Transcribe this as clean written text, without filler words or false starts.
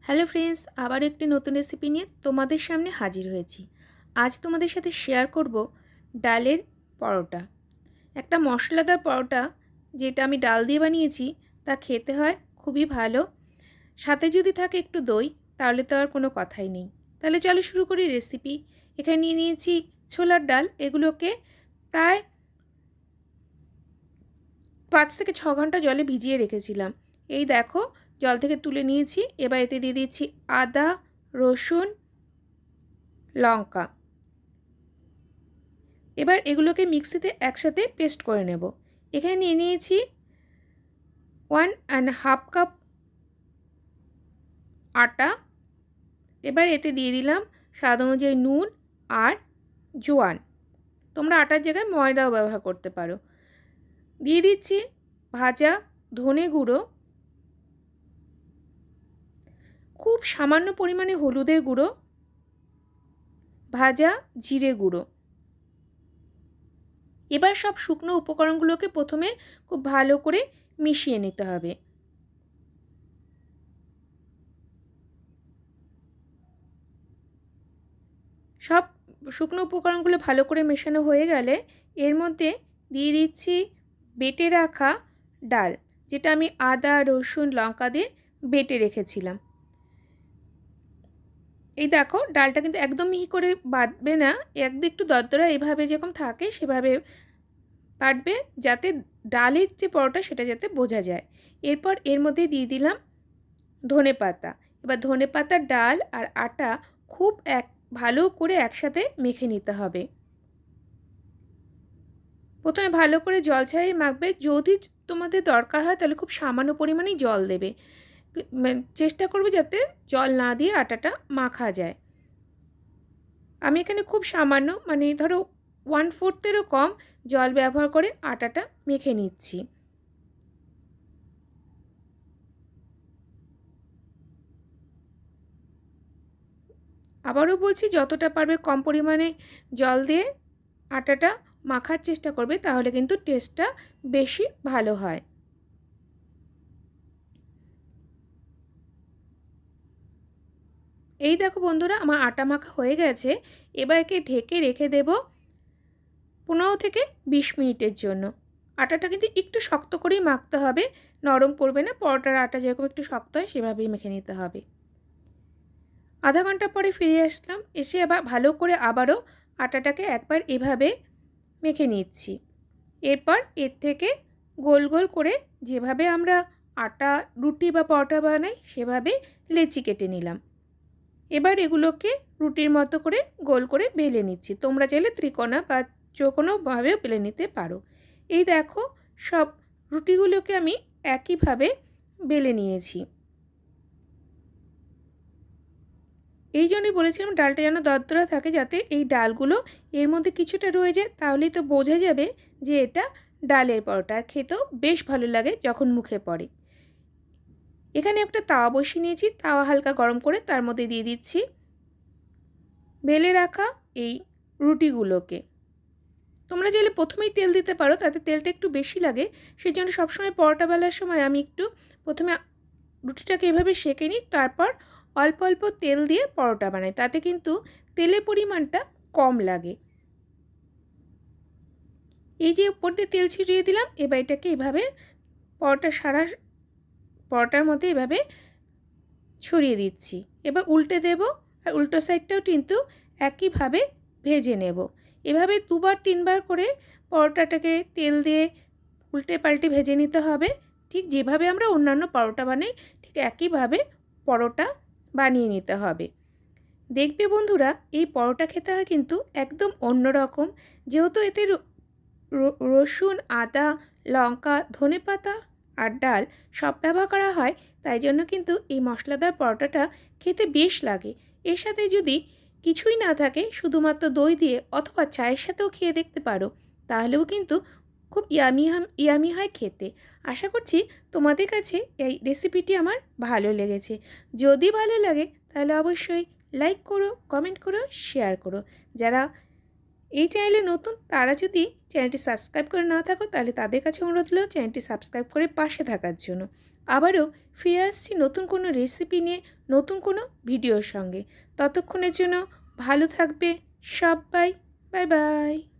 Hello friends, আবার একটি নতুন রেসিপি নিয়ে তোমাদের সামনে হাজির হয়েছি। আজ তোমাদের সাথে শেয়ার করব ডালের পরোটা। একটা মশলাদার পরোটা যেটা আমি ডাল দিয়ে বানিয়েছি, তা খেতে হয় খুবই ভালো। সাথে যদি থাকে একটু দই, তাহলে তো আর কোনো কথাই নেই। তাহলে চলো শুরু করি রেসিপি। এখানে নিয়ে নিয়েছি ছোলার ডাল। এগুলোকে প্রায় 5 থেকে 6 ঘন্টা জলে ভিজিয়ে রেখেছিলাম। এই দেখো, জল থেকে তুলে নিয়েছি। এবার এতে দিয়ে দিচ্ছি আদা, রসুন, লঙ্কা। এবার এগুলোকে মিক্সিতে একসাথে পেস্ট করে নেব। এখানে নিয়ে নিয়েছি 1.5 কাপ আটা। এবার এতে দিয়ে দিলাম স্বাদ অনুযায়ী নুন আর জোয়ান। তোমরা আটার জায়গায় ময়দাও ব্যবহার করতে পারো। দিয়ে দিচ্ছি ভাজা ধনে গুঁড়ো, খুব সামান্য পরিমাণে হলুদের গুঁড়ো, ভাজা জিরে গুঁড়ো। এবার সব শুকনো উপকরণগুলোকে প্রথমে খুব ভালো করে মিশিয়ে নিতে হবে। সব শুকনো উপকরণগুলো ভালো করে মেশানো হয়ে গেলে এর মধ্যে দিয়ে দিচ্ছি বেটে রাখা ডাল, যেটা আমি আদা রসুন লঙ্কা দিয়ে বেটে রেখেছিলাম। এই দেখো, ডালটা কিন্তু একদম মিহি করে বাটবে না, একটু দরদরা এভাবে যেরকম থাকে সেভাবে বাটবে, যাতে ডালের যে পরোটা সেটা যাতে বোঝা যায়। এরপর এর মধ্যে দিয়ে দিলাম ধনেপাতা। এবার ধনেপাতা, ডাল আর আটা খুব ভালো করে একসাথে মেখে নিতে হবে। প্রথমে ভালো করে জল ছাড়িয়ে মাখবে। যদি তোমাদের দরকার হয় তাহলে খুব সামান্য পরিমাণেই জল দেবে। চেষ্টা করবে যাতে জল না দিয়ে আটাটা মাখা যায়। আমি এখানে খুব সামান্য, মানে ধরো 1/4 কম জল ব্যবহার করে আটাটা মেখে নিচ্ছি। আবারও বলছি, যতটা পারবে কম পরিমাণে জল দিয়ে আটাটা মাখার চেষ্টা করবে, তাহলে কিন্তু টেস্টটা বেশি ভালো হয়। এই দেখো বন্ধুরা, আমার আটা মাখা হয়ে গেছে। এবার একে ঢেকে রেখে দেব 15 থেকে 20 মিনিটের জন্য। আটাটা কিন্তু একটু শক্ত করেই মাখতে হবে, নরম করবে না। পরোটার আটা যেরকম একটু শক্ত হয় সেভাবেই মেখে নিতে হবে। আধা ঘন্টা পরে ফিরে আসলাম। এসে আবার ভালো করে আবারও আটাটাকে একবার এভাবে মেখে নিচ্ছি। এরপর এর থেকে গোল গোল করে, যেভাবে আমরা আটা রুটি বা পরোটা বানাই সেভাবে লেচি কেটে নিলাম। এবার এগুলোকে রুটির মতো করে গোল করে বেলে নিচ্ছি। তোমরা চাইলে ত্রিকোণা বা চৌকোনোভাবেও বেলে নিতে পারো। এই দেখো, সব রুটিগুলোকে আমি একইভাবে বেলে নিয়েছি। এই জন্যই বলেছিলাম ডালটা যেন দরদরা থাকে, যাতে এই ডালগুলো এর মধ্যে কিছুটা রয়ে যায়, তাহলেই তো বোঝা যাবে যে এটা ডালের পরোটা। আর খেতেও বেশ ভালো লাগে যখন মুখে পড়ে। এখানে একটা তাওয়া বসিয়ে নিয়েছি। তাওয়া হালকা গরম করে তার মধ্যে দিয়ে দিচ্ছি বেলে রাখা এই রুটিগুলোকে। তোমরা চাইলে প্রথমেই তেল দিতে পারো, তাতে তেলটা একটু বেশি লাগে। সেই জন্য সবসময় পরোটা বেলার সময় আমি একটু প্রথমে রুটিটাকে এভাবে সেঁকে নিই, তারপর অল্প অল্প তেল দিয়ে পরোটা বানাই। তাতে কিন্তু তেলের পরিমাণটা কম লাগে। এই যে উপর দিয়ে তেল ছিটিয়ে দিলাম, এবার এটাকে এভাবে পরোটার মধ্যে এভাবে ছড়িয়ে দিচ্ছি। এবার উল্টে দেব, আর উল্টো সাইডটাও কিন্তু একইভাবে ভেজে নেব। এভাবে 2-3 বার করে পরোটাটাকে তেল দিয়ে উল্টে পাল্টে ভেজে নিতে হবে। ঠিক যেভাবে আমরা অন্যান্য পরোটা বানাই ঠিক একইভাবে পরোটা বানিয়ে নিতে হবে। দেখবে বন্ধুরা, এই পরোটা খেতে হয় কিন্তু একদম অন্যরকম। যেহেতু এতে রসুন, আদা, লঙ্কা, ধনেপাতা আর ডাল সব ব্যবহার করা হয়, তাই জন্য কিন্তু এই মশলাদার পরোটাটা খেতে বেশ লাগে। এর সাথে যদি কিছুই না থাকে, শুধুমাত্র দই দিয়ে অথবা চায়ের সাথেও খেয়ে দেখতে পারো, তাহলেও কিন্তু খুব ইয়ামি হয় খেতে। আশা করছি তোমাদের কাছে এই রেসিপিটি আমার ভালো লেগেছে। যদি ভালো লাগে তাহলে অবশ্যই লাইক করো, কমেন্ট করো, শেয়ার করো। যারা এই চ্যানেলে নতুন, তারা যদি চ্যানেলটি সাবস্ক্রাইব করে না থাকো, তাহলে তাদের কাছে অনুরোধ হলো চ্যানেলটি সাবস্ক্রাইব করে পাশে থাকার জন্য। আবারও ফিরে আসছি নতুন কোনো রেসিপি নিয়ে, নতুন কোনো ভিডিওর সঙ্গে। ততক্ষণের জন্য ভালো থাকবে সবাই। Bye bye.